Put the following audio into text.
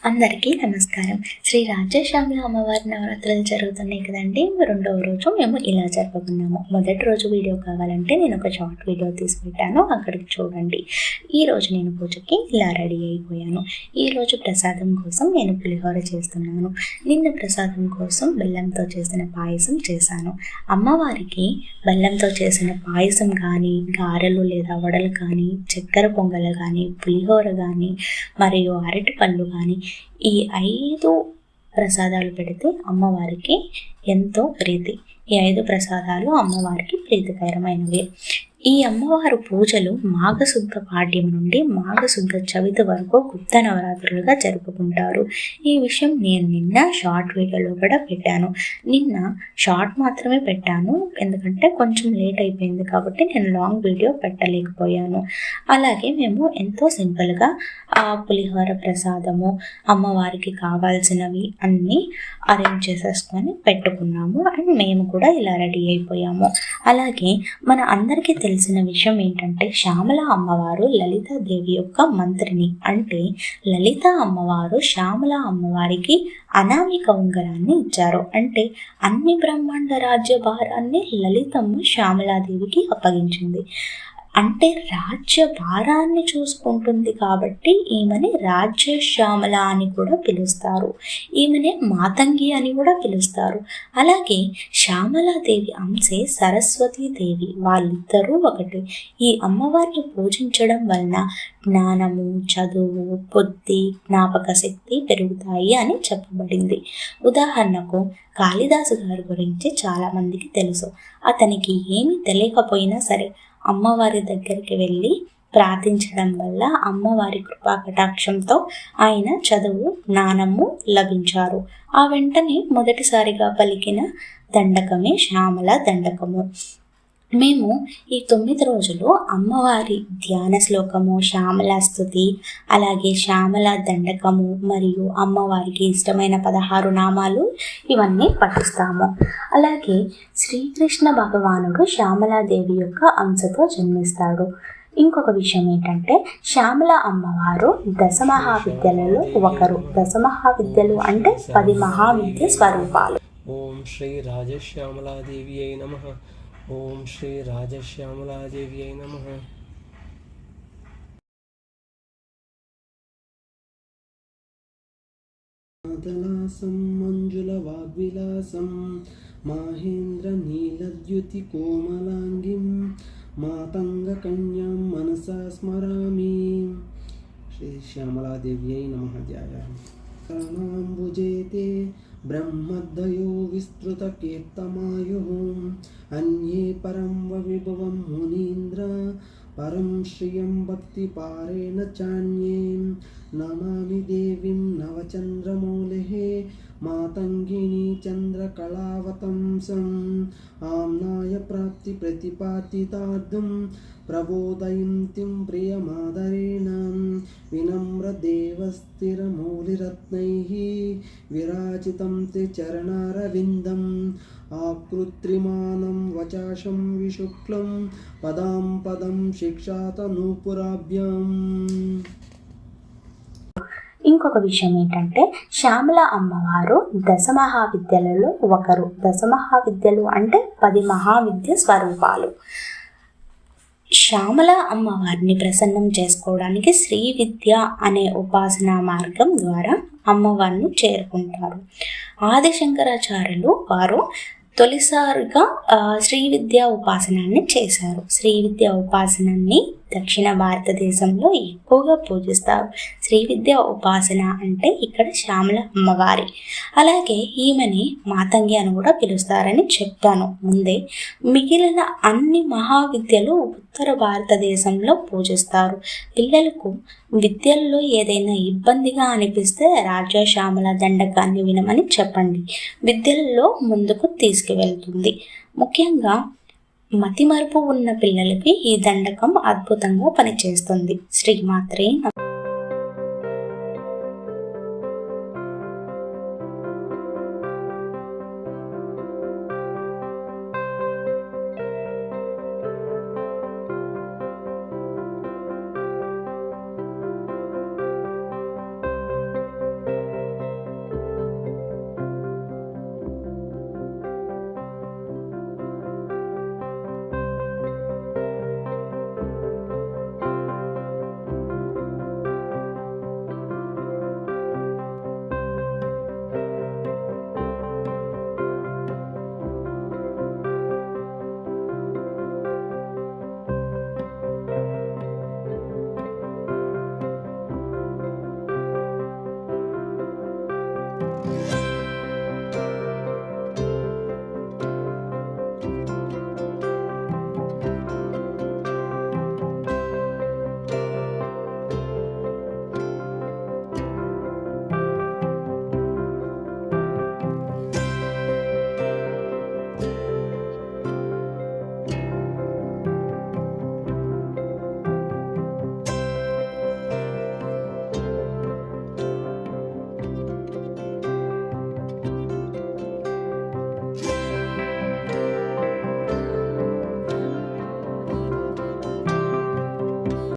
అందరికీ నమస్కారం. శ్రీ రాజ్యశ్యామల అమ్మవారి నవరాత్రులు జరుగుతున్నాయి కదండి. రెండవ రోజు మేము ఇలా జరుపుకున్నాము. మొదటి రోజు వీడియో కావాలంటే నేను ఒక షార్ట్ వీడియో తీసి పెట్టాను, అక్కడికి చూడండి. ఈరోజు నేను పూజకి ఇలా రెడీ అయిపోయాను. ఈరోజు ప్రసాదం కోసం నేను పులిహోర చేస్తున్నాను. నిన్న ప్రసాదం కోసం బెల్లంతో చేసిన పాయసం చేశాను. అమ్మవారికి బెల్లంతో చేసిన పాయసం కానీ, గారెలు లేదా వడలు కానీ, చక్కెర పొంగలు కానీ, పులిహోర కానీ, మరియు అరటిపళ్ళు కానీ, ఈ 5 ప్రసాదాలు పెడితే అమ్మవారికి ఎంతో ప్రీతి. ఈ 5 ప్రసాదాలు అమ్మవారికి ప్రీతికరమైనవి. ఈ అమ్మవారు పూజలు మాఘశుద్ధ పాడ్యం నుండి మాఘశుద్ధ చవితి వరకు గుప్త నవరాత్రులుగా జరుపుకుంటారు. ఈ విషయం నేను నిన్న షార్ట్ వీడియోలో కూడా పెట్టాను. నిన్న షార్ట్ మాత్రమే పెట్టాను, ఎందుకంటే కొంచెం లేట్ అయిపోయింది కాబట్టి నేను లాంగ్ వీడియో పెట్టలేకపోయాను. అలాగే మేము ఎంతో సింపుల్గా పులిహోర ప్రసాదము, అమ్మవారికి కావాల్సినవి అన్నీ అరేంజ్ చేసేసుకొని పెట్టుకున్నాము. అండ్ మేము కూడా ఇలా రెడీ అయిపోయాము. అలాగే మన అందరికీ తెలిసిన విషయం ఏంటంటే, శ్యామల అమ్మవారు లలితాదేవి యొక్క మంత్రిని. అంటే లలిత అమ్మవారు శ్యామల అమ్మవారికి అనామిక ఉంగరాన్ని ఇచ్చారు. అంటే అన్ని బ్రహ్మాండ రాజ్య భారాన్ని లలితమ్మ శ్యామలాదేవికి అప్పగించింది. అంటే రాజ్య భారాన్ని చూసుకుంటుంది కాబట్టి ఈమెని రాజ్యశ్యామల అని కూడా పిలుస్తారు. ఈమెనే మాతంగి అని కూడా పిలుస్తారు. అలాగే శ్యామలాదేవి అంశే సరస్వతీదేవి, వాళ్ళిద్దరూ ఒకటి. ఈ అమ్మవారిని పూజించడం వలన జ్ఞానము, చదువు, బుద్ధి, జ్ఞాపక శక్తి పెరుగుతాయి అని చెప్పబడింది. ఉదాహరణకు కాళిదాసు గారి గురించి చాలామందికి తెలుసు. అతనికి ఏమీ తెలియకపోయినా సరే అమ్మవారి దగ్గరికి వెళ్ళి ప్రార్థించడం వల్ల అమ్మవారి కృపా కటాక్షంతో ఆయన చదువు, జ్ఞానము లభించారు. ఆ వెంటనే మొదటిసారిగా పలికిన దండకమే శ్యామల దండకము. మేము ఈ 9 రోజులు అమ్మవారి ధ్యాన శ్లోకము, శ్యామల స్తుతి, అలాగే శ్యామల దండకము మరియు అమ్మవారికి ఇష్టమైన 16 నామాలు ఇవన్నీ పఠిస్తాము. అలాగే శ్రీకృష్ణ భగవానుడు శ్యామలాదేవి యొక్క అంశతో జన్మిస్తాడు. ఇంకొక విషయం ఏంటంటే, శ్యామల అమ్మవారు 10 మహావిద్యలలో ఒకరు. 10 మహావిద్యలు అంటే 10 మహావిద్య స్వరూపాలు. ఓం శ్రీ రాజశ్యామలాదేవి అయి నమః. ఓం శ్రీ రాజశ్యామలాదేవి అయి నమః. మాతలాసం మంజుల వాగ్విలాసం మాహేంద్ర నీలద్యుతి కోమలాంగిం మాతంగ కన్యాం మనసా స్మరామి. శ్రీ శ్యామలాదేవి అయి నమః. ధ్యాయామి. కర్ణాంబుజేతే బ్రహ్మద్వయో విస్తృత కీర్తమాయుః అన్యే పరం విభవం మునీంద్ర పరం శ్రియం భక్తి పారేణ చాన్యే నమామి దేవీం నవచంద్రమౌళిః మాతంగిని చంద్రకళావతంసం ఆమ్నాయ ప్రాప్తి ప్రతిపాదితార్థం ప్రబోధయంతిం ప్రియమాదరేణ వినమ్ర దేవస్థిరమౌళిరత్నైః విరాజితం తే చరణారవిందం ఆకృత్రిమానం వచాశం విశుక్లం పదాం పదం శిక్షాత నూపురాభ్యాం. ఇంకొక విషయం ఏంటంటే, శ్యామల అమ్మవారు 10 మహావిద్యలలో ఒకరు. 10 మహావిద్యలు అంటే 10 మహావిద్య స్వరూపాలు. శ్యామల అమ్మవారిని ప్రసన్నం చేసుకోవడానికి శ్రీ విద్య అనే ఉపాసనా మార్గం ద్వారా అమ్మవారిని చేరుకుంటారు. ఆదిశంకరాచార్యులు వారు తొలిసారిగా శ్రీ విద్యా ఉపాసనాన్ని చేశారు. శ్రీ విద్యా ఉపాసనాన్ని దక్షిణ భారతదేశంలో ఎక్కువగా పూజిస్తారు. శ్రీ విద్యా ఉపాసన అంటే ఇక్కడ శ్యామల అమ్మవారి. అలాగే ఈమెని మాతంగి అని కూడా పిలుస్తారని చెప్పాను ముందే. మిగిలిన అన్ని మహావిద్యలు ఉత్తర భారతదేశంలో పూజిస్తారు. పిల్లలకు విద్యల్లో ఏదైనా ఇబ్బందిగా అనిపిస్తే రాజ్యశ్యామల దండకాన్ని వినమని చెప్పండి. విద్యల్లో ముందుకు తీసుకువెళ్తుంది. ముఖ్యంగా మతిమరుపు ఉన్న పిల్లలకి ఈ దండకం అద్భుతంగా పనిచేస్తుంది. శ్రీమాత్రే నమః.